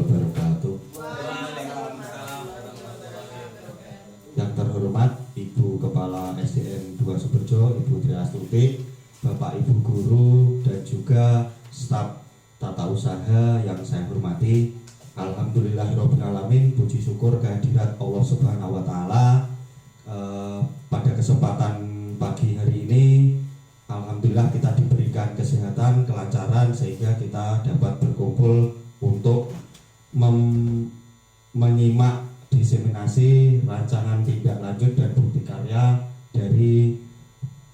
wabarakatuh. Yang terhormat Ibu Kepala SDN 2 Suberjo, Ibu Tri Astuti, Bapak Ibu Guru, dan juga staf tata usaha yang saya hormati. Alhamdulillahirrahmanirrahim, puji syukur kehadirat Allah Subhanahu wa Ta'ala. Pada kesempatan pagi hari ini, alhamdulillah kita diberikan kesehatan, kelancaran, sehingga kita dapat berkumpul untuk menyimak diseminasi rancangan tindak lanjut dan bukti karya dari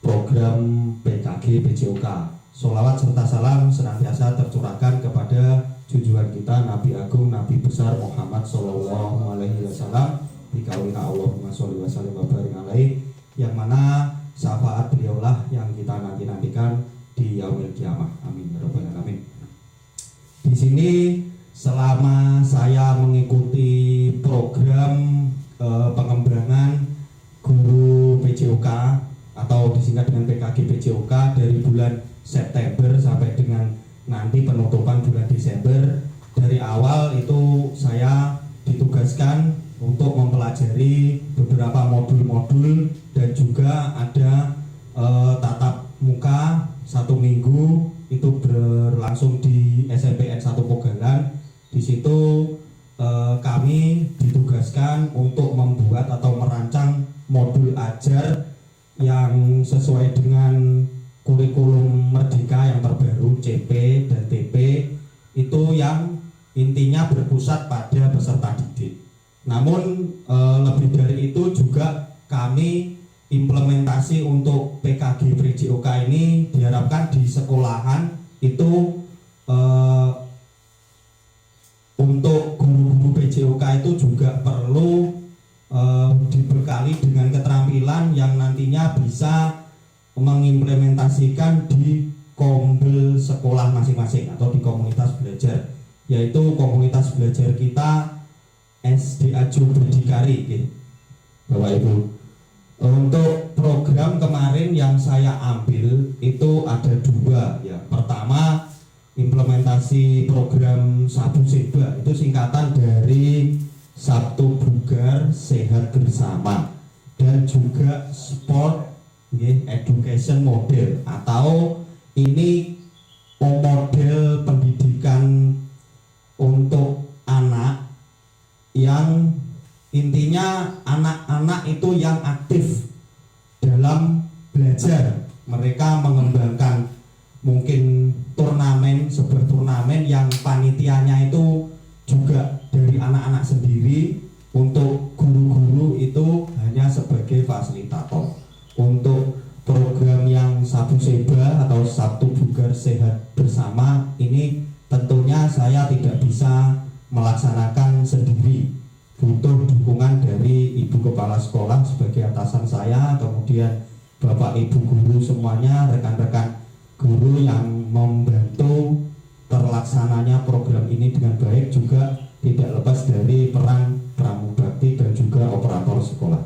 program PKG PJOK. Sholawat serta salam senantiasa tercurahkan kepada junjungan kita Nabi Agung, Nabi besar Muhammad Sallallahu Alaihi Wasallam. Dikawina Allahumma sholli wa sallim wa barik alaihi, yang mana syafaat beliaulah yang kita nantikan di yaumil kiamah. Amin ya rabbal alamin. Di sini selama saya mengikuti program pengembangan guru PJOK atau disingkat dengan PKG PJOK dari bulan September sampai dengan nanti penutupan bulan Desember, dari awal itu saya ditugaskan untuk mempelajari beberapa modul-modul dan juga ada tatap muka 1 minggu itu berlangsung di SMPN 1 Pogalan. Di situ kami ditugaskan untuk membuat atau merancang modul ajar yang sesuai dengan kurikulum Merdeka yang terbaru CP dan TP, itu yang intinya berpusat pada peserta didik. Namun lebih dari itu juga kami implementasi untuk PKG PJOK ini diharapkan di sekolahan itu untuk guru-guru PJOK itu juga perlu dibekali dengan keterampilan yang nantinya bisa mengimplementasikan di kombel sekolah masing-masing atau di komunitas belajar, yaitu komunitas belajar kita SDA Berdikari, Bapak Ibu. Untuk program kemarin yang saya ambil itu ada 2 ya. Pertama, implementasi program Sabu Seba, itu singkatan dari Sabtu Bugar Sehat Bersama, dan juga Sport Education Model, atau ini model pendidikan untuk anak yang intinya anak-anak itu yang aktif dalam belajar. Mereka mengembangkan mungkin turnamen, sebuah turnamen yang panitianya itu juga dari anak-anak sendiri. Untuk guru-guru itu hanya sebagai fasilitator. Untuk program yang Sabu Seba atau Sabtu Bugar Sehat Bersama ini tentunya saya tidak bisa melaksanakan sendiri, butuh dukungan dari Ibu Kepala Sekolah sebagai atasan saya, kemudian Bapak Ibu guru semuanya, rekan-rekan guru yang membantu terlaksananya program ini dengan baik, juga tidak lepas dari peran pramubakti dan juga operator sekolah.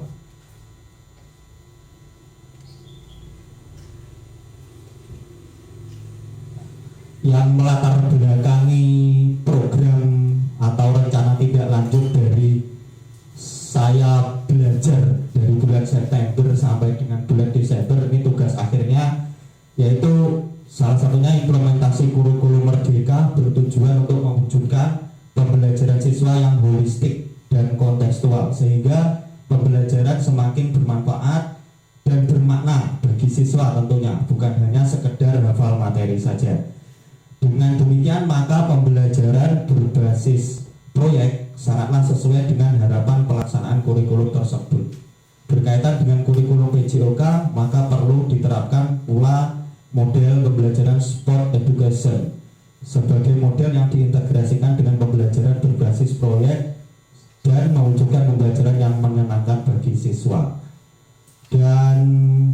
Yang melatar belakangi program atau rencana tindak lanjut dari saya belajar dari bulan September sampai dengan bulan Desember, ini tugas akhirnya yaitu salah satunya implementasi kurikulum Merdeka bertujuan untuk mewujudkan pembelajaran siswa yang holistik dan kontekstual, sehingga pembelajaran semakin bermanfaat dan bermakna bagi siswa tentunya, bukan hanya sekedar hafal materi saja. Dengan demikian maka pembelajaran berbasis proyek sangatlah sesuai dengan harapan pelaksanaan kurikulum tersebut. Berkaitan dengan kurikulum PJOK, maka perlu diterapkan pula model pembelajaran sport education sebagai model yang diintegrasikan dengan pembelajaran berbasis proyek dan mewujudkan pembelajaran yang menyenangkan bagi siswa. Dan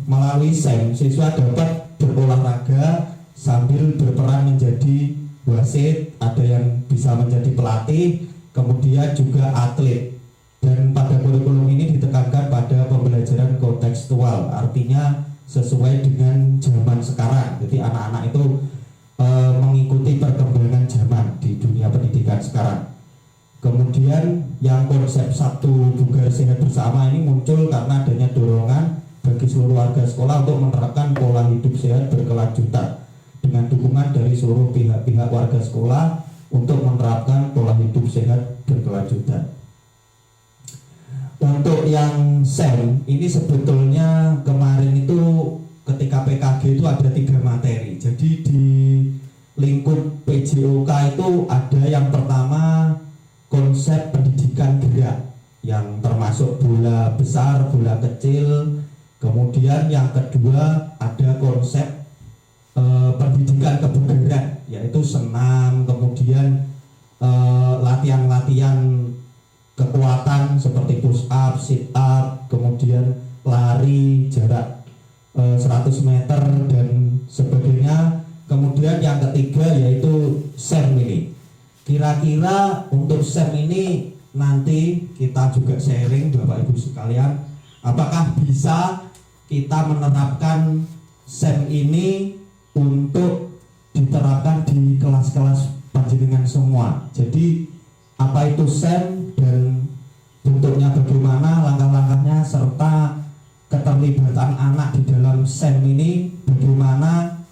melalui SEM, siswa dapat berolahraga sambil berperan menjadi wasit, ada yang bisa menjadi pelatih, kemudian juga atlet. Dan pada kurikulum ini ditekankan pada pembelajaran kontekstual, artinya sesuai dengan zaman sekarang. Jadi anak-anak itu mengikuti perkembangan zaman di dunia pendidikan sekarang. Kemudian yang konsep Sabtu Bugar Sehat Bersama ini muncul karena adanya dorongan bagi seluruh warga sekolah untuk menerapkan pola hidup sehat berkelanjutan dengan dukungan dari seluruh pihak-pihak warga sekolah untuk menerapkan pola hidup sehat berkelanjutan. Untuk yang SEM ini sebetulnya kemarin itu ketika PKG itu ada 3 materi. Jadi di lingkup PJOK itu ada yang pertama konsep pendidikan gerak yang termasuk bola besar, bola kecil. Kemudian yang kedua ada konsep pendidikan kebugaran, yaitu senam, kemudian latihan-latihan kekuatan seperti push up, sit up, kemudian lari jarak 100 meter dan sebagainya. Kemudian yang ketiga yaitu SEM ini. Kira-kira untuk SEM ini nanti kita juga sharing Bapak Ibu sekalian, apakah bisa kita menerapkan SEM ini untuk diterapkan di kelas-kelas panjenengan semua. Jadi apa itu SEM dan bentuknya bagaimana, langkah-langkahnya, serta keterlibatan anak di dalam SEM ini bagaimana,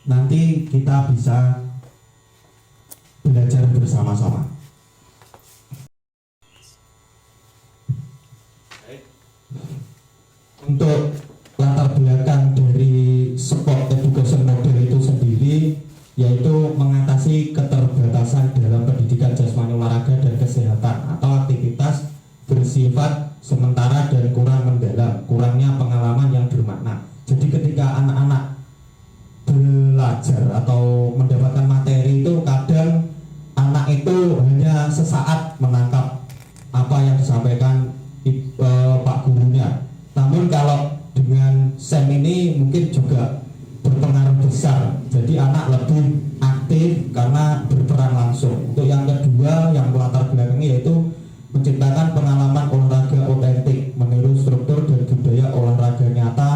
nanti kita bisa belajar bersama-sama. Untuk latar belakang dari sport education model itu sendiri, yaitu mengatasi keterbatasan dalam pendidikan jasmani, olahraga dan kesehatan atau aktivitas bersifat sementara dan kurang mendalam, kurangnya pengalaman yang bermakna. Jadi ketika anak-anak belajar atau mendapatkan materi itu, kadang anak itu hanya sesaat menangkap apa yang disampaikan Pak gurunya. Namun kalau dengan SEM ini mungkin juga berpengaruh besar, jadi anak lebih aktif karena berperan langsung. Untuk yang kedua, yang melatar belakangi yaitu menciptakan pengalaman olahraga otentik meniru struktur dan budaya olahraga nyata,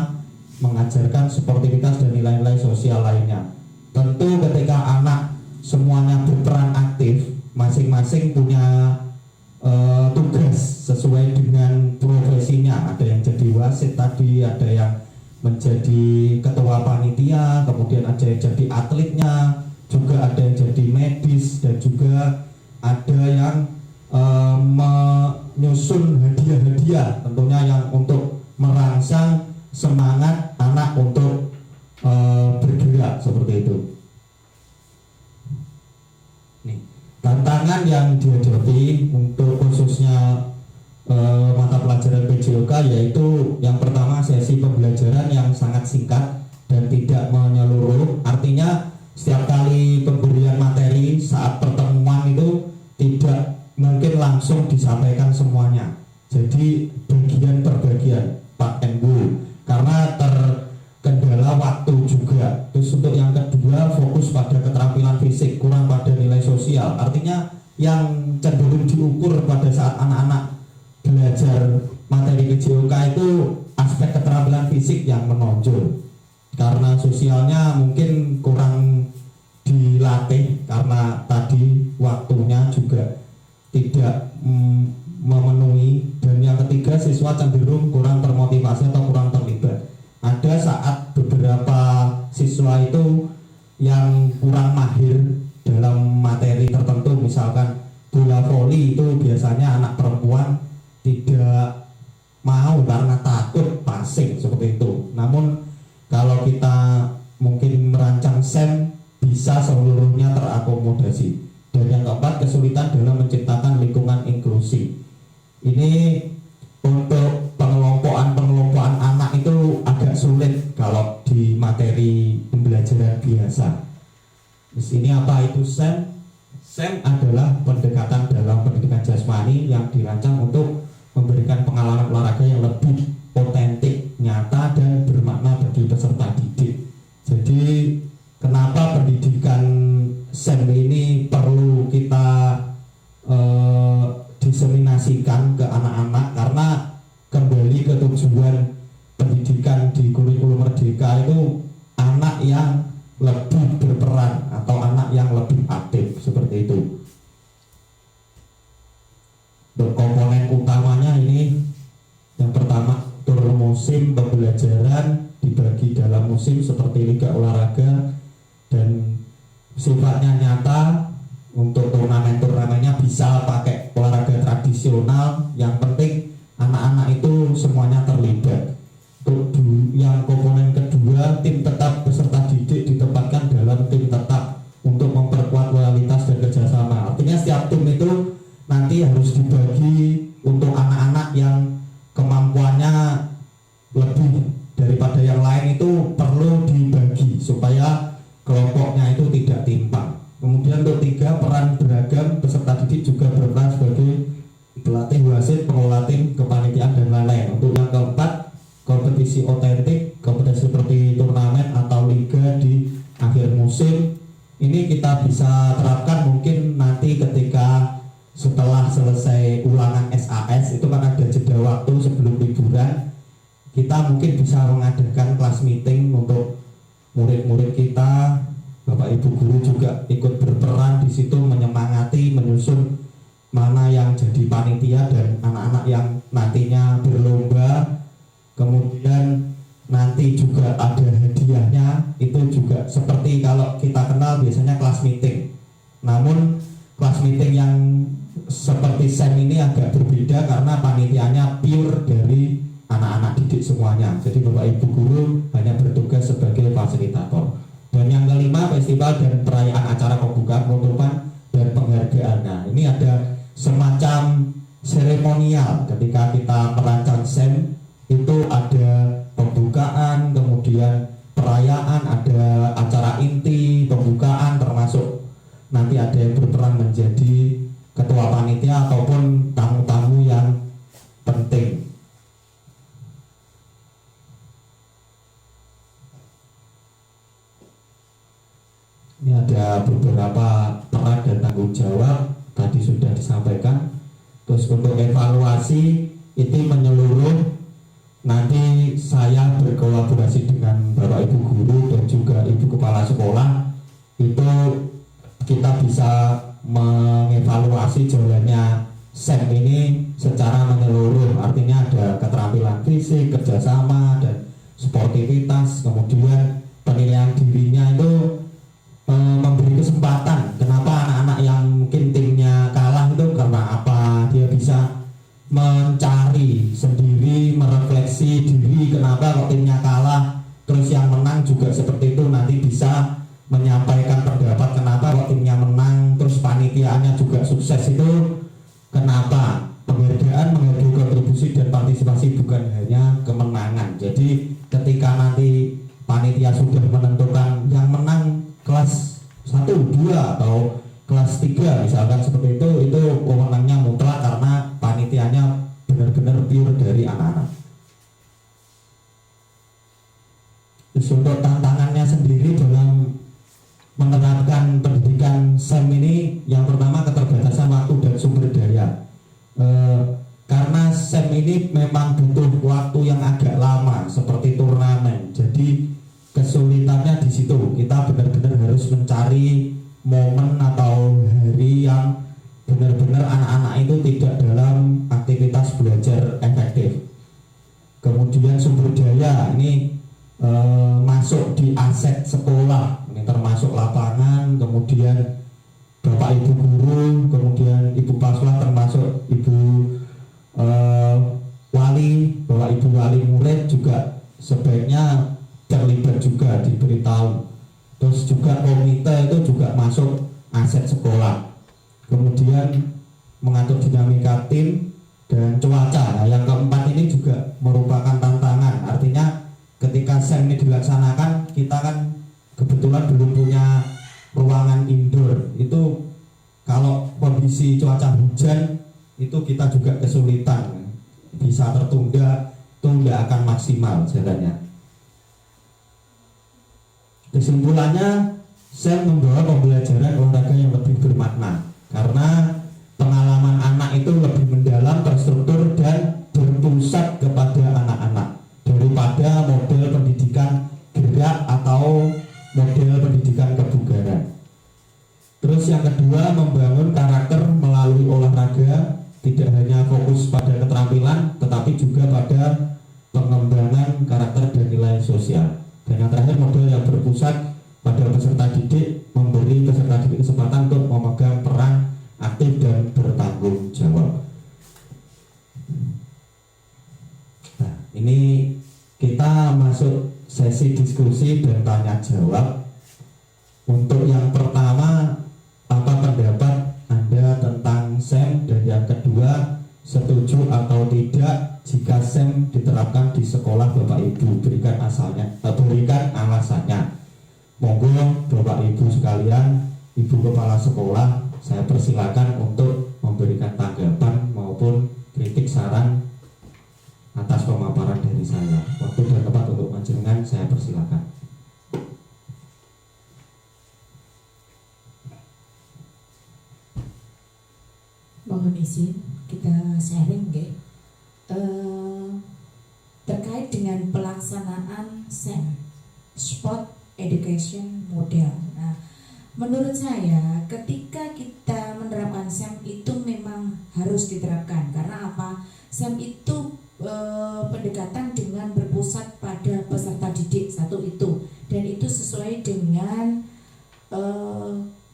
mengajarkan sportivitas dan nilai-nilai sosial lainnya. Tentu ketika anak semuanya berperan aktif, masing-masing punya tugas sesuai dengan profesinya. Ada yang jadi wasit tadi, ada yang menjadi ketua panitia, kemudian ada yang jadi atletnya, juga ada yang jadi medis, dan juga ada yang menyusun hadiah-hadiah tentunya yang untuk merangsang semangat anak untuk bergerak seperti itu. Nih, tantangan yang dihadapi untuk khususnya mata pelajaran PJOK yaitu yang pertama sesi pembelajaran yang sangat singkat dan tidak menyeluruh. Artinya setiap kali pemberian materi saat pertemuan itu tidak mungkin langsung disampaikan semuanya. Jadi bagian per bagian, Pak NU, karena terkendala waktu juga. Terus untuk yang kedua fokus pada keterampilan fisik, kurang pada nilai sosial. Artinya yang cenderung diukur pada saat anak-anak belajar materi PJOK itu aspek keterampilan fisik yang menonjol, karena sosialnya mungkin kurang dilatih karena tadi waktunya juga tidak memenuhi. Dan yang ketiga, siswa cenderung kurang termotivasi atau kurang terlibat. Ada saat beberapa siswa itu yang kurang mahir dalam materi tertentu, misalkan bola voli itu biasanya anak perempuan tidak mau karena takut passing seperti itu. Namun kalau kita mungkin merancang SEM bisa seluruhnya terakomodasi. Dan yang keempat, kesulitan dalam menciptakan lingkungan inklusi. Ini untuk pengelompokan anak itu agak sulit kalau di materi pembelajaran biasa. Di sini apa itu SEM? SEM adalah pendekatan dalam pendidikan jasmani yang dirancang untuk memberikan pengalaman olahraga yang lebih otentik, nyata, dan bermakna bagi peserta didik. Jadi kenapa pendidikan SEM ini perlu kita diseminasikan ke anak-anak? Karena kembali ke tujuan pendidikan di kurikulum Merdeka itu anak yang lebih berperan atau anak yang lebih aktif seperti itu. musim pembelajaran dibagi dalam musim seperti liga olahraga dan sifatnya nyata. Untuk turnamen-turnamennya bisa pakai olahraga tradisional, yang penting anak-anak itu semuanya terlibat. Untuk yang komponen kedua, tim tetap peserta didik ditempatkan dalam tim tetap untuk memperkuat loyalitas dan kerjasama. Artinya setiap tim itu nanti harus dibagi untuk anak-anak yang kemampuannya lebih daripada yang lain, itu perlu dibagi supaya kelompoknya itu tidak timpang. Kemudian untuk 3, peran beragam peserta didik juga berperan sebagai pelatih, wasit, pengelola tim, kepanitiaan dan lain-lain. Untuk yang keempat, kompetisi otentik, kompetisi seperti turnamen atau liga di akhir musim ini kita bisa terapkan mungkin nanti ketika setelah selesai ulangan SAS itu kan ada jeda waktu sebelum liburan, kita mungkin bisa mengadakan kelas meeting untuk murid-murid kita. Bapak Ibu guru juga ikut berperan di situ, menyemangati, menyusun mana yang jadi panitia dan anak-anak yang nantinya berlomba. Kemudian nanti juga ada hadiahnya, itu juga seperti kalau kita kenal biasanya kelas meeting. Namun kelas meeting yang seperti SEM ini agak berbeda karena panitianya pure dari anak-anak didik semuanya. Jadi Bapak Ibu guru hanya bertugas sebagai fasilitator. Dan yang kelima, festival dan perayaan acara pembukaan, penutupan dan penghargaan. Nah, ini ada semacam seremonial ketika kita merancang SEM, itu ada pembukaan, kemudian perayaan, ada acara inti, pembukaan, termasuk nanti ada yang berperan menjadi ketua panitia ataupun tamu-tamu yang penting. Ini ada beberapa peran dan tanggung jawab tadi sudah disampaikan. Terus untuk evaluasi itu menyeluruh. Nanti saya berkolaborasi dengan Bapak Ibu guru dan juga Ibu Kepala Sekolah. Itu kita bisa mengevaluasi jalannya SEM ini secara menyeluruh. Artinya ada keterampilan fisik, kerjasama, dan sportivitas. Kemudian penilaian dirinya itu memberi kesempatan. Kenapa anak-anak yang mungkin timnya kalah itu karena apa? Dia bisa mencari sendiri, merefleksi diri kenapa kok timnya kalah. Terus yang menang juga seperti itu, nanti bisa menyampaikan pendapat kenapa kok timnya menang. Terus panitiaannya juga sukses itu kenapa. Penghargaan menghargai kontribusi dan partisipasi, bukan hanya kemenangan. Jadi ketika nanti panitia sudah menentukan yang menang kelas 1, 2 atau kelas 3 misalkan seperti itu wewenangnya mutlak karena panitianya benar-benar pure dari anak-anak. Terus untuk tantangannya sendiri dalam menerapkan pendidikan SEM ini, yang pertama keterbatasan waktu dan sumber daya. Karena SEM ini memang butuh waktu yang agak lama seperti turnamen, jadi kesulitannya di situ. Kita benar-benar harus mencari momen atau hari yang benar-benar anak-anak itu tidak dalam aktivitas belajar efektif. Kemudian sumber daya ini masuk di aset sekolah, ini termasuk lapangan, kemudian Bapak Ibu guru, kemudian Ibu Paswah, termasuk Ibu wali, Bapak Ibu wali murid juga sebaiknya terlibat juga, diberitahu. Terus juga komite itu juga masuk aset sekolah. Kemudian mengatur dinamika tim dan cuaca. Nah, yang keempat ini juga merupakan tantangan. Artinya ketika SEM ini dilaksanakan, kita kan kebetulan belum punya ruangan indoor. Itu kalau kondisi cuaca hujan itu kita juga kesulitan, bisa tertunda, itu tidak akan maksimal jalannya. Kesimpulannya, SEM membawa pembelajaran olahraga yang lebih bermakna karena pengalaman anak itu lebih mendalam, terstruktur, dan berpusat kepada anak-anak daripada model pendidikan gerak atau model pendidikan kebugaran. Terus yang kedua, membangun karakter melalui olahraga, tidak hanya fokus pada keterampilan tetapi juga pada pengembangan kita masuk sesi diskusi dan tanya jawab. Untuk yang pertama, apa pendapat Anda tentang SEM? Dan yang kedua, setuju atau tidak jika SEM diterapkan di sekolah Bapak Ibu? Berikan alasannya. Monggo Bapak Ibu sekalian, Ibu Kepala Sekolah, saya persilakan untuk memberikan tanggapan maupun kritik saran atas pemaparan dari saya. Waktu dan tempat untuk panjenengan saya persilakan. Mohon izin kita sharing terkait dengan pelaksanaan SEM, Sport Education Model. Nah, menurut saya ketika kita menerapkan SEM itu memang harus diterapkan. Karena apa? SEM itu pendekatan dengan berpusat pada peserta didik, satu itu, dan itu sesuai dengan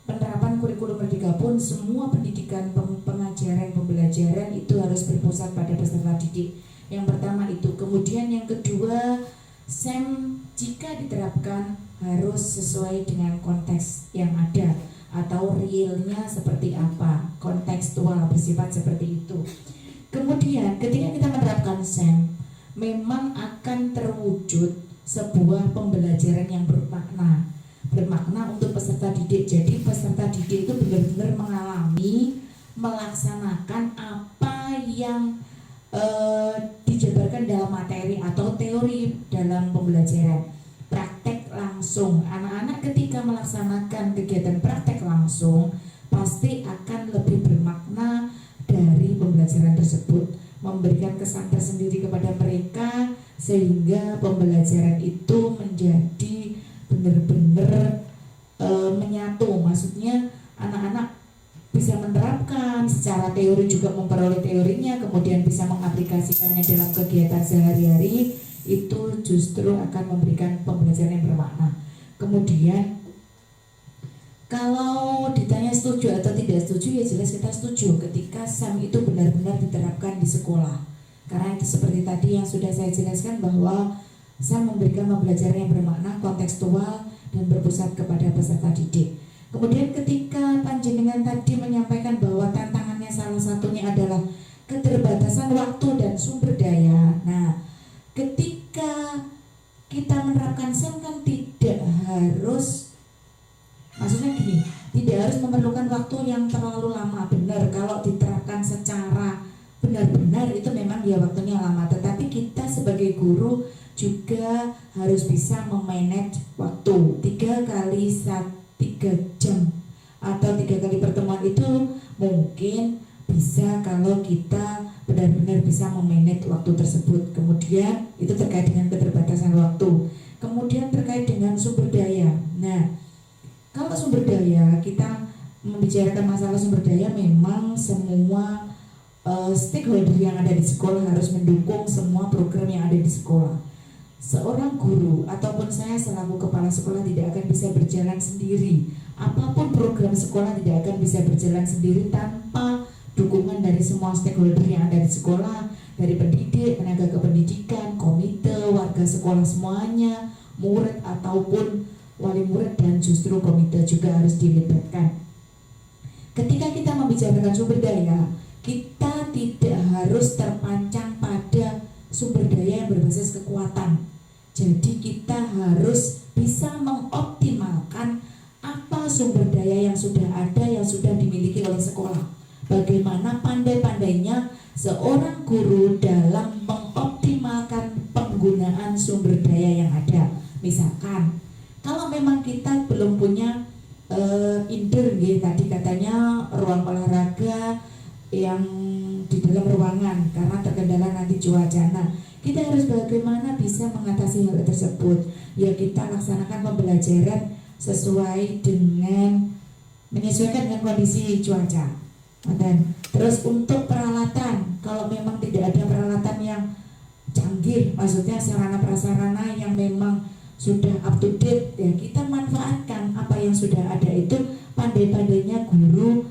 penerapan kurikulum Merdeka pun semua pendidikan, pengajaran, pembelajaran itu harus berpusat pada peserta didik. Yang pertama itu. Kemudian yang kedua, SEM jika diterapkan harus sesuai dengan konteks yang ada atau realnya seperti apa, kontekstual, bersifat seperti itu. Kemudian ketika kita menerapkan SEM memang akan terwujud sebuah pembelajaran yang bermakna untuk peserta didik. Jadi peserta didik itu benar-benar mengalami, melaksanakan apa yang dijabarkan dalam materi atau teori dalam pembelajaran. Praktek langsung. Anak-anak ketika melaksanakan kegiatan praktek langsung pasti akan lebih bermakna dari pembelajaran tersebut, memberikan kesan tersendiri kepada mereka sehingga pembelajaran itu menjadi benar-benar menyatu. Maksudnya anak-anak bisa menerapkan secara teori, juga memperoleh teorinya, kemudian bisa mengaplikasikannya dalam kegiatan sehari-hari, itu justru akan memberikan pembelajaran yang bermakna. Kemudian kalau ditanya setuju atau tidak setuju, ya jelas kita setuju ketika SEM itu benar-benar diterapkan di sekolah. Karena itu seperti tadi yang sudah saya jelaskan bahwa SEM memberikan pembelajaran yang bermakna, kontekstual, dan berpusat kepada peserta didik. Kemudian ketika panjenengan tadi menyampaikan bahwa tantangannya salah satunya adalah keterbatasan waktu dan sumber daya. Nah, ketika kita menerapkan SEM kan tidak harus, maksudnya gini, tidak harus memerlukan waktu yang terlalu lama. Benar, kalau diterapkan secara benar-benar itu memang ya waktunya lama. Tetapi kita sebagai guru juga harus bisa memanage waktu. 3 jam atau 3 kali pertemuan itu mungkin bisa kalau kita benar-benar bisa memanage waktu tersebut. Kemudian itu terkait dengan keterbatasan waktu. Kemudian terkait dengan sumber daya. Nah, kalau sumber daya, kita membicarakan masalah sumber daya, memang semua stakeholder yang ada di sekolah harus mendukung semua program yang ada di sekolah. Seorang guru ataupun saya selaku kepala sekolah tidak akan bisa berjalan sendiri. Apapun program sekolah tidak akan bisa berjalan sendiri tanpa dukungan dari semua stakeholder yang ada di sekolah, dari pendidik, tenaga kependidikan, komite, warga sekolah semuanya, murid ataupun wali murid, dan justru komite juga harus dilibatkan. Ketika kita membicarakan sumber daya, kita tidak harus terpancang pada sumber daya yang berbasis kekuatan. Jadi kita harus bisa mengoptimalkan apa sumber daya yang sudah ada, yang sudah dimiliki oleh sekolah. Bagaimana pandai-pandainya seorang guru dalam mengoptimalkan penggunaan sumber daya yang ada. Misalkan kalau memang kita belum punya indoor, tadi katanya ruang olahraga yang di dalam ruangan karena terkendala nanti cuaca. Nah, kita harus bagaimana bisa mengatasi hal tersebut. Ya, kita laksanakan pembelajaran sesuai dengan menyesuaikan dengan kondisi cuaca. Dan terus untuk peralatan, kalau memang tidak ada peralatan yang canggih, maksudnya sarana prasarana yang memang sudah up to date, ya kita manfaatkan apa yang sudah ada. Itu pandai-pandainya guru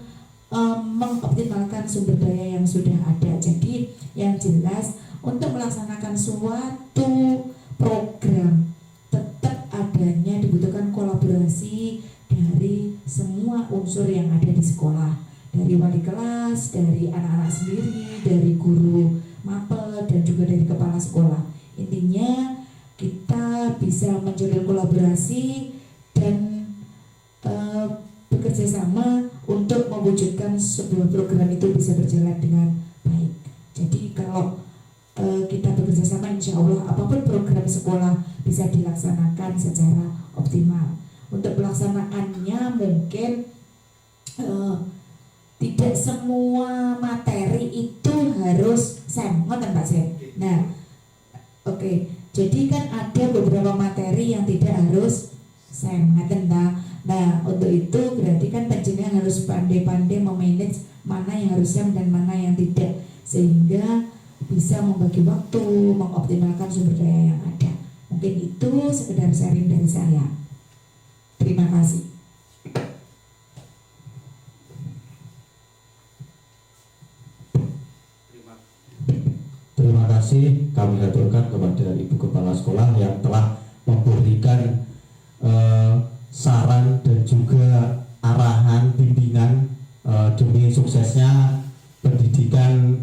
mengoptimalkan sumber daya yang sudah ada. Jadi yang jelas untuk melaksanakan suatu program kelas, dari anak-anak sendiri, dari guru mapel, dan juga dari kepala sekolah. Intinya kita bisa menjalin kolaborasi dan bekerja sama untuk mewujudkan sebuah program itu bisa berjalan dengan baik. Jadi kalau kita bekerja sama, insya Allah apapun program sekolah bisa dilaksanakan secara optimal. Untuk pelaksanaannya mungkin tidak semua materi itu harus SEM, ngoten Pak Sen. Nah, oke. Jadi kan ada beberapa materi yang tidak harus SEM, ngoten ta. Nah, untuk itu berarti kan panjenengan harus pandai-pandai memanage mana yang harus SEM dan mana yang tidak, sehingga bisa membagi waktu, mengoptimalkan sumber daya yang ada. Mungkin itu sekedar sharing dari saya. Terima kasih. Terima kasih kami haturkan kepada Ibu Kepala Sekolah yang telah memberikan saran dan juga arahan bimbingan demi suksesnya pendidikan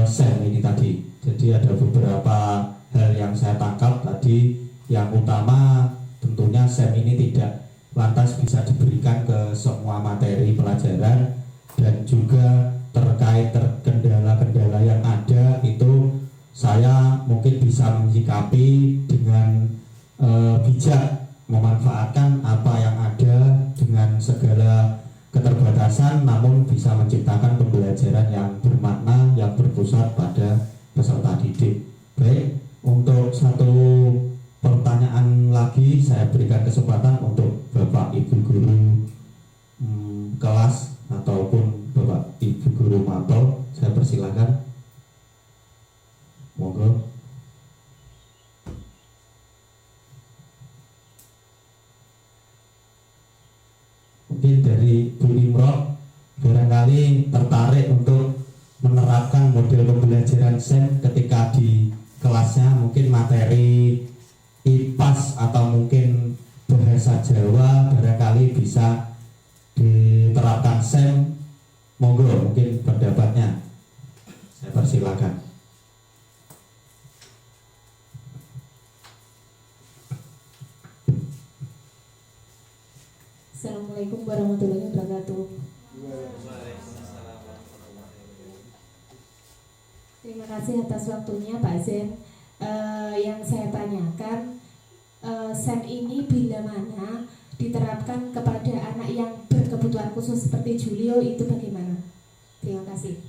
SEM ini tadi. Jadi ada beberapa hal yang saya tangkap tadi. Yang utama tentunya SEM ini tidak lantas bisa diberikan ke semua materi pelajaran, dan juga terkait kendala-kendala yang ada itu saya mungkin bisa menyikapi dengan bijak, memanfaatkan apa yang ada dengan segala keterbatasan, namun bisa menciptakan pembelajaran yang bermakna, yang berpusat pada peserta didik. Baik, untuk satu pertanyaan lagi saya berikan kesempatan untuk Bapak Ibu Guru kelas ataupun Bapak Ibu Guru mapel, saya persilakan. Monggo. Mungkin dari Bu Imroh barangkali tertarik untuk menerapkan model pembelajaran SEM ketika di kelasnya, mungkin materi IPAS atau mungkin bahasa Jawa barangkali bisa diterapkan SEM. Monggo, mungkin pendapatnya saya persilakan. Assalamualaikum warahmatullahi wabarakatuh. Terima kasih atas waktunya Pak Zen. Yang saya tanyakan, SEM ini bila mana diterapkan kepada anak yang berkebutuhan khusus seperti Julio itu bagaimana? Terima kasih.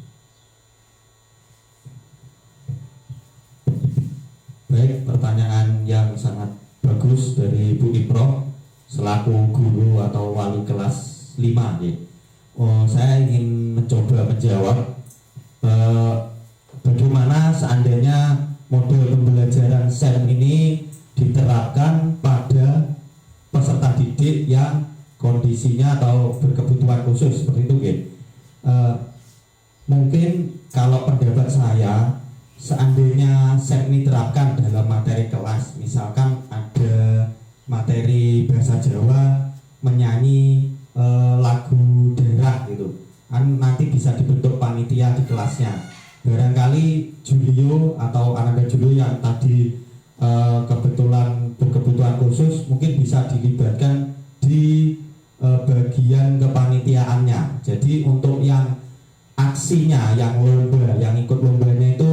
Baik, pertanyaan yang sangat bagus dari Bu Imroh selaku guru atau wali kelas 5 ya. Saya ingin mencoba menjawab bagaimana seandainya model pembelajaran SEM ini diterapkan pada peserta didik yang kondisinya atau berkebutuhan khusus seperti itu ya. Mungkin kalau pendapat saya, seandainya SEM ini diterapkan dalam materi kelas, misalkan ada materi bahasa Jawa menyanyi lagu daerah gitu kan, nanti bisa dibentuk panitia di kelasnya. Barangkali Julio atau Ananda Julio yang tadi kebetulan berkebutuhan khusus mungkin bisa dilibatkan di bagian kepanitiaannya. Jadi untuk yang aksinya, yang lomba, yang ikut lombanya itu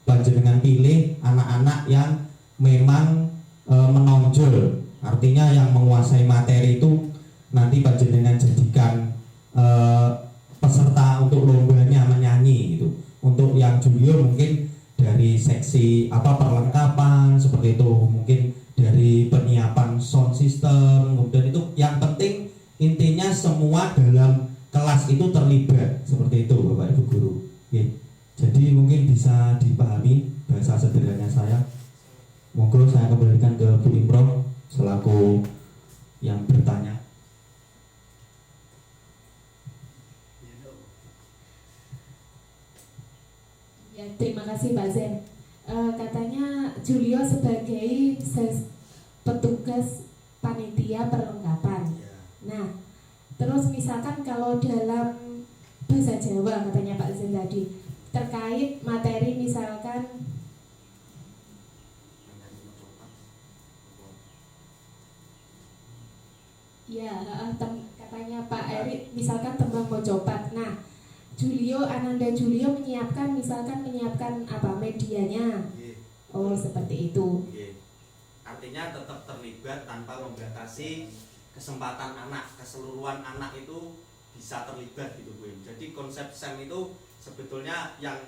panjenengan pilih anak-anak yang memang menonjol, artinya yang menguasai materi itu nanti panjenengan jadikan peserta untuk lombanya menyanyi gitu. Untuk yang Julio mungkin dari seksi perlengkapan seperti itu, mungkin dari penyiapan sound system, kemudian itu yang penting intinya semua dalam kelas itu terlibat seperti itu Bapak Ibu Guru. Oke. Jadi mungkin bisa dipahami bahasa sederhananya saya. Monggo saya kembalikan ke Bu Imroh selaku yang bertanya. Ya, terima kasih Pak Zen. Katanya Julio sebagai petugas panitia perlengkapan. Nah, terus misalkan kalau dalam bahasa Jawa katanya Pak Zen tadi, terkait materi misalkan ya katanya Pak Erik misalkan tembang mojopat. Nah, Ananda Julio menyiapkan apa medianya. Oh, seperti itu. Artinya tetap terlibat tanpa membatasi kesempatan anak, keseluruhan anak itu bisa terlibat gitu Bu. Jadi konsep SEM itu sebetulnya yang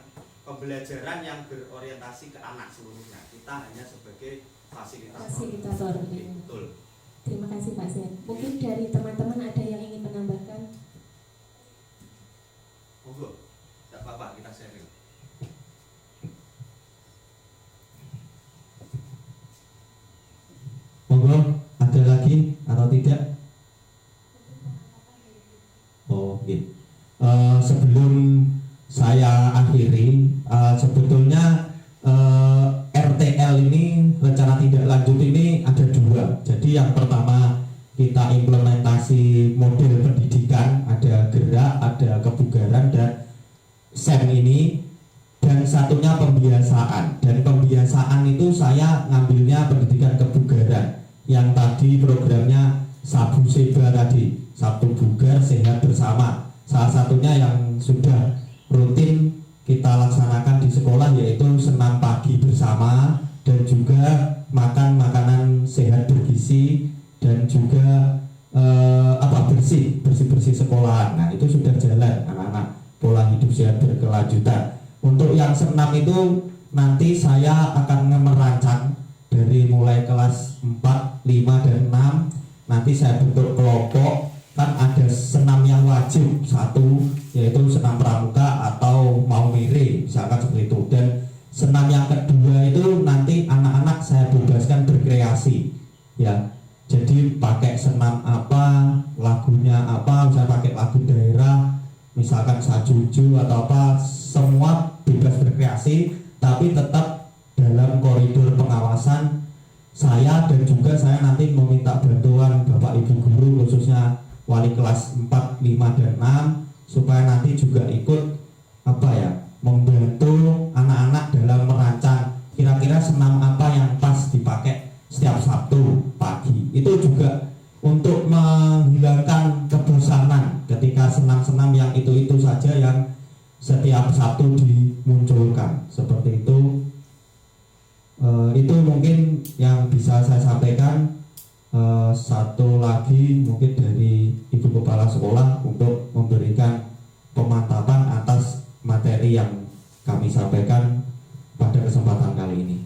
pembelajaran yang berorientasi ke anak seluruhnya. Kita hanya sebagai fasilitator. Betul. Terima kasih Pak Zen. Mungkin dari teman-teman ada yang ingin menambahkan? Monggo, tidak apa-apa, kita sharing. Monggo, ada lagi atau tidak? Oh, gitu. Sebelum saya akhiri, sebetulnya RTL ini, rencana tidak lanjut ini ada dua. Jadi yang pertama kita implementasi model pendidikan, ada gerak, ada kebugaran, dan SEM ini, dan satunya pembiasaan. Dan pembiasaan itu saya ngambilnya pendidikan kebugaran, yang tadi programnya Sabu Seba tadi, Sabtu Bugar Sehat Bersama. Salah satunya yang sudah rutin kita laksanakan di sekolah yaitu senam pagi bersama, dan juga makan makanan sehat bergizi, dan juga bersih sekolahan. Nah, itu sudah jalan anak-anak, pola hidup sehat berkelanjutan. Untuk yang senam itu nanti saya akan merancang dari mulai kelas 4, 5, dan 6. Nanti saya bentuk kelompok. Kan ada senam yang wajib satu, yaitu senam pramuka atau mau mere, misalkan seperti itu. Dan senam yang kedua itu nanti anak-anak saya bebaskan berkreasi, ya. Jadi pakai senam apa, lagunya apa, misalnya pakai lagu daerah, misalkan Sajuju atau apa, semua bebas berkreasi, tapi tetap dalam koridor pengawasan saya, dan juga saya nanti meminta bantuan Bapak Ibu guru, khususnya wali kelas 4, 5, dan 6, supaya nanti juga ikut membantu anak-anak dalam merancang kira-kira senam apa yang pas dipakai setiap Sabtu pagi. Itu juga untuk menghilangkan kebosanan ketika senam-senam yang itu-itu saja yang setiap Sabtu dimunculkan seperti itu. Itu mungkin yang bisa saya sampaikan. Satu lagi mungkin dari Ibu Kepala Sekolah untuk memberikan pemantapan atas materi yang kami sampaikan pada kesempatan kali ini.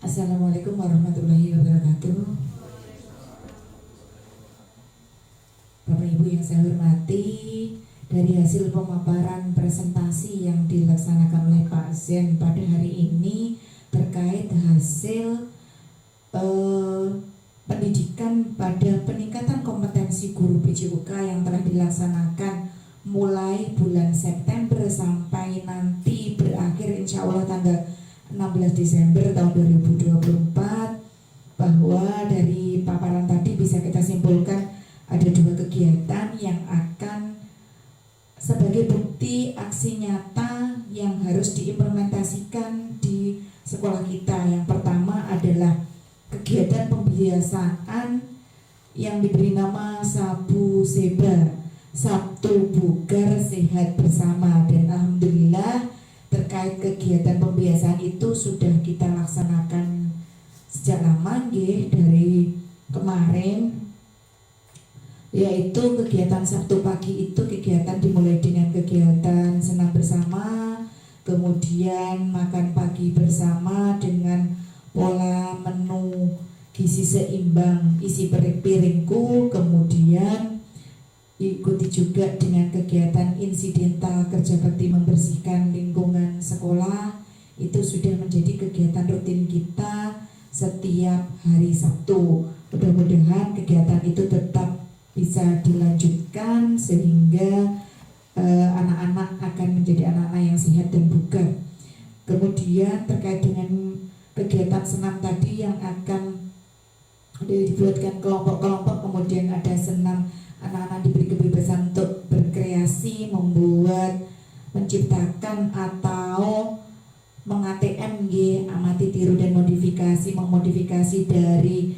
Assalamualaikum warahmatullahi wabarakatuh. Bapak Ibu yang saya hormati, dari hasil pemaparan presentasi yang dilaksanakan oleh Pak Zen pada hari ini terkait hasil pendidikan pada peningkatan kompetensi guru PJOK yang telah dilaksanakan mulai bulan September sampai nanti berakhir insya Allah tanggal 16 Desember tahun 2024, bahwa dari paparan tadi bisa kita simpulkan ada dua kegiatan yang akan sebagai bukti aksi nyata yang harus diimplementasikan di sekolah kita. Yang pertama adalah kegiatan pembiasaan yang diberi nama Sabu Seba, Sabtu Bugar Sehat Bersama, dan alhamdulillah terkait kegiatan pembiasaan itu sudah kita laksanakan sejak lama dari kemarin, yaitu kegiatan Sabtu pagi itu kegiatan dimulai dengan kegiatan senam bersama, kemudian makan pagi bersama dengan pola menu gizi seimbang isi piringku, kemudian ikuti juga dengan kegiatan insidental kerja bakti membersihkan lingkungan sekolah. Itu sudah menjadi kegiatan rutin kita setiap hari Sabtu. Mudah-mudahan kegiatan itu tetap bisa dilanjutkan sehingga anak-anak akan menjadi anak-anak yang sehat dan bugar. mengamalkan atau meng-ATM amati, tiru dan memodifikasi dari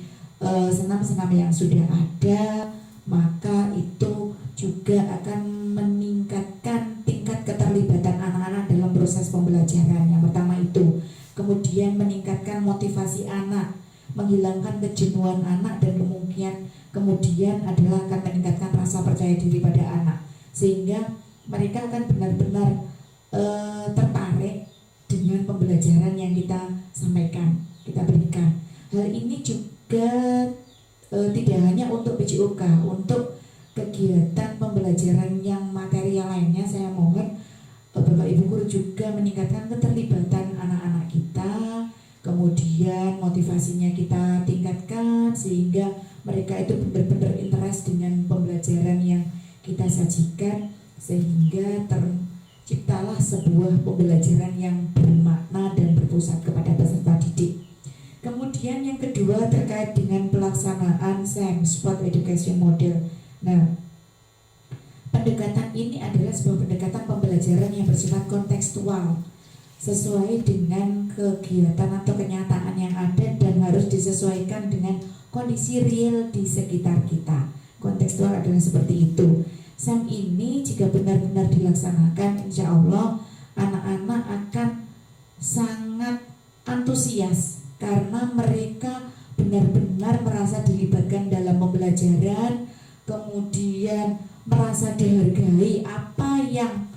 senam-senam yang sudah ada, maka itu juga akan meningkatkan tingkat keterlibatan anak-anak dalam proses pembelajaran. Yang pertama itu, kemudian meningkatkan motivasi anak, menghilangkan kejenuhan anak, dan kemudian adalah akan meningkatkan rasa percaya diri pada anak, sehingga mereka akan benar-benar tertarik dengan pembelajaran yang kita sampaikan, kita berikan. Hal ini juga tidak hanya untuk PJOK, untuk kegiatan pembelajaran yang materi yang lainnya, saya mohon Bapak Ibu guru juga meningkatkan keterlibatan anak-anak kita, kemudian motivasinya kita tingkatkan sehingga mereka itu benar-benar interest dengan pembelajaran yang kita sajikan, sehingga terciptalah sebuah pembelajaran yang bermakna dan berpusat kepada peserta didik. Kemudian yang kedua terkait dengan pelaksanaan SEM, Sport Education Model. Nah, pendekatan ini adalah sebuah pendekatan pembelajaran yang bersifat kontekstual, sesuai dengan kegiatan atau kenyataan yang ada dan harus disesuaikan dengan kondisi real di sekitar kita. Kontekstual adalah seperti itu. SEM ini jika benar-benar dilaksanakan, insya Allah anak-anak akan sangat antusias karena mereka benar-benar merasa dilibatkan dalam pembelajaran, kemudian merasa dihargai apa yang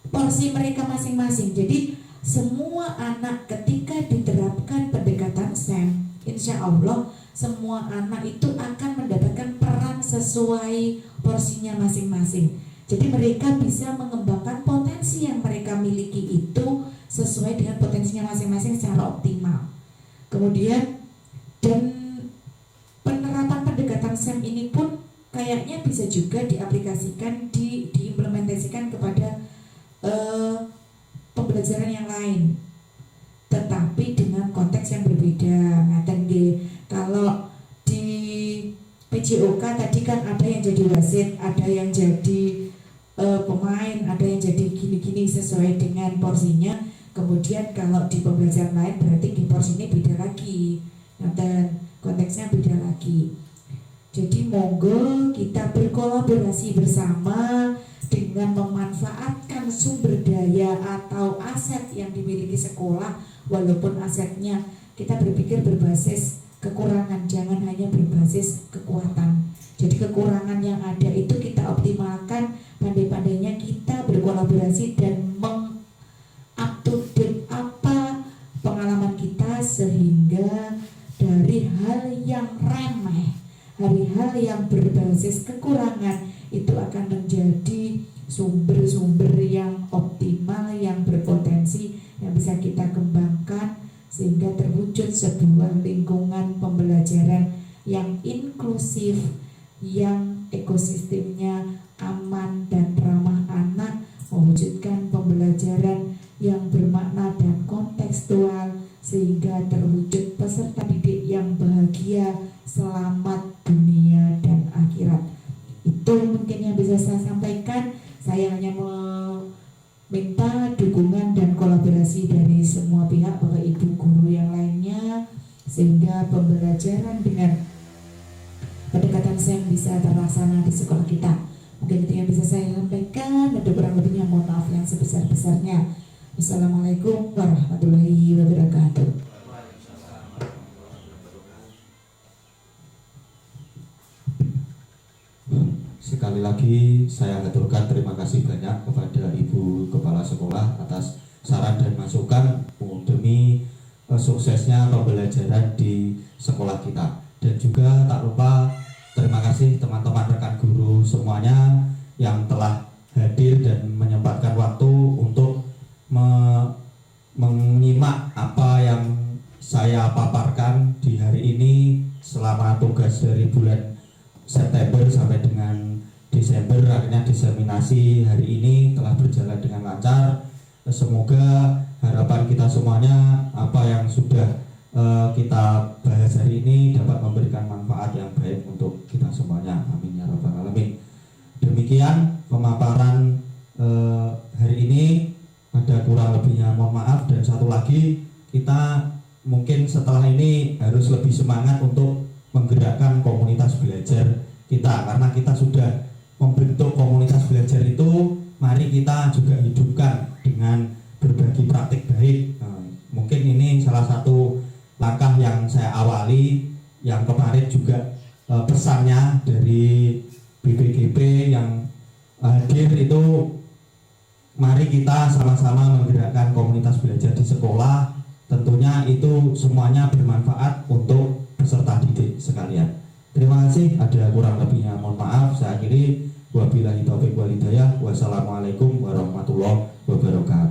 porsi mereka masing-masing. Jadi semua anak ketika diterapkan pendekatan SEM, insya Allah semua anak itu akan mendapatkan peran sesuai porsinya masing-masing. Jadi mereka bisa mengembangkan potensi yang mereka miliki itu sesuai dengan potensinya masing-masing secara optimal. Kemudian dan penerapan pendekatan SEM ini pun kayaknya bisa juga diaplikasikan, diimplementasikan kepada pembelajaran yang lain, tetapi dengan konteks yang berbeda. Ngaten nggih, kalau di PJOK tadi kan ada yang jadi wasit, ada yang jadi pemain, ada yang jadi gini-gini sesuai dengan porsinya. Kemudian kalau di pembelajaran lain berarti di porsinya beda lagi, dan konteksnya beda lagi. Jadi monggo kita berkolaborasi bersama dengan memanfaatkan sumber daya atau aset yang dimiliki sekolah, walaupun asetnya kita berpikir berbasis kekurangan, jangan hanya berbasis kekuatan. Jadi kekurangan yang ada itu kita optimalkan, pandai-pandainya kita berkolaborasi dan up-to-date apa pengalaman kita, sehingga dari hal yang remeh, dari hal yang berbasis kekurangan itu akan menjadi sumber-sumber yang optimal, yang berpotensi, yang bisa kita kembangkan sehingga terwujud sebuah lingkungan pembelajaran yang inklusif, yang ekosistemnya aman dan ramah anak, mewujudkan pembelajaran yang bermakna dan kontekstual sehingga terwujud peserta didik yang bahagia, selamat dunia dan akhirat. Itu mungkin yang bisa saya sampaikan. Saya hanya meminta dukungan dan kolaborasi dari semua pihak, Bapak Ibu guru yang lainnya, sehingga pembelajaran dengan pendekatan SEM bisa terlaksana di sekolah kita. Mungkin itu yang bisa saya sampaikan. Ada kurang lebihnya mohon maaf yang sebesar-besarnya. Wassalamualaikum warahmatullahi wabarakatuh. Sekali lagi saya haturkan terima kasih banyak kepada Ibu Kepala Sekolah atas saran dan masukan demi suksesnya pembelajaran di sekolah kita. Dan juga tak lupa terima kasih teman-teman rekan guru semuanya yang telah hadir dan menyempatkan waktu untuk menyimak apa yang saya paparkan di hari ini selama tugas dari bulan September sampai dengan Desember. Akhirnya diseminasi hari ini telah berjalan dengan lancar. Semoga harapan kita semuanya apa yang sudah kita bahas hari ini dapat memberikan manfaat yang baik untuk kita semuanya. Amin ya rabbal alamin. Demikian pemaparan hari ini pada lagi kita mungkin setelah ini harus lebih semangat untuk menggerakkan komunitas belajar kita, karena kita sudah membentuk komunitas belajar itu, mari kita juga hidupkan dengan berbagi praktik baik. Mungkin ini salah satu langkah yang saya awali, yang kemarin juga pesannya dari BPGP yang hadir itu, mari kita sama-sama menggerakkan komunitas belajar di sekolah. Tentunya itu semuanya bermanfaat untuk peserta didik sekalian. Terima kasih, ada kurang lebihnya mohon maaf. Saya akhiri, wabillahi taufiq wal hidayah. Wassalamualaikum warahmatullahi wabarakatuh.